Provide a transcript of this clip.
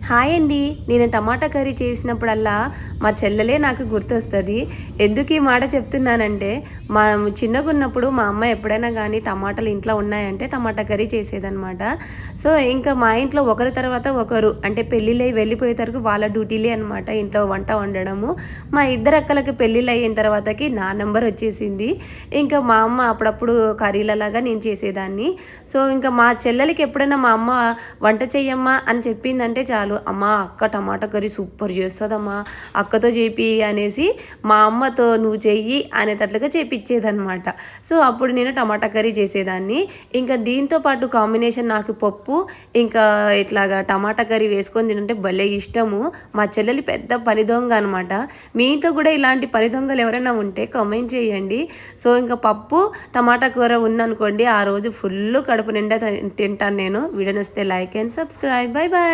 Hi అండి. నేను టమాటా curry చేసినప్పుడల్లా మా చెల్లెలే నాకు గుర్తొస్తుంది. ఎందుకు ఈ మాట చెప్తున్నానంటే, మా చిన్నగున్నప్పుడు మా అమ్మ ఎప్పుడైనా కానీ టమాటాలు ఇంట్లో ఉన్నాయంటే టమాటా కర్రీ చేసేదనమాట. సో, ఇంకా మా ఇంట్లో ఒకరి తర్వాత ఒకరు అంటే పెళ్ళిళ్ళయి వెళ్ళిపోయే వరకు వాళ్ళ డ్యూటీలే అనమాట ఇంట్లో వంట వండడము. మా ఇద్దరు అక్కలకి పెళ్ళిళ్ళు అయిన తర్వాతకి నా నంబర్ వచ్చేసింది. ఇంకా మా అమ్మ అప్పుడప్పుడు కర్రీలలాగా నేను చేసేదాన్ని. సో, ఇంకా మా చెల్లెలకి ఎప్పుడైనా మా అమ్మ వంట చెయ్యమ్మా అని చెప్పిందంటే చాలు, అమ్మ అక్క టమాటా కర్రీ సూపర్ చేస్తుందమ్మా, అక్కతో చేపి అనేసి మా అమ్మతో నువ్వు చెయ్యి అనేటట్లుగా చేపిచ్చేదనమాట. సో అప్పుడు నేను టమాటా కర్రీ చేసేదాన్ని. ఇంకా దీంతో పాటు కాంబినేషన్ నాకు పప్పు ఇంకా ఇట్లాగా టమాటా కర్రీ వేసుకొని తింటే భలే ఇష్టము. మా చెల్లెలి పెద్ద పని దొంగ అనమాట. మీ ఇంట్లో కూడా ఇలాంటి పని దొంగలు ఎవరైనా ఉంటే కామెంట్ చేయండి. సో ఇంకా పప్పు టమాటా కూర ఉందనుకోండి, ఆ రోజు ఫుల్ కడుపు నిండా తింటాను నేను. వీడియో నచ్చితే like and subscribe. Bye bye.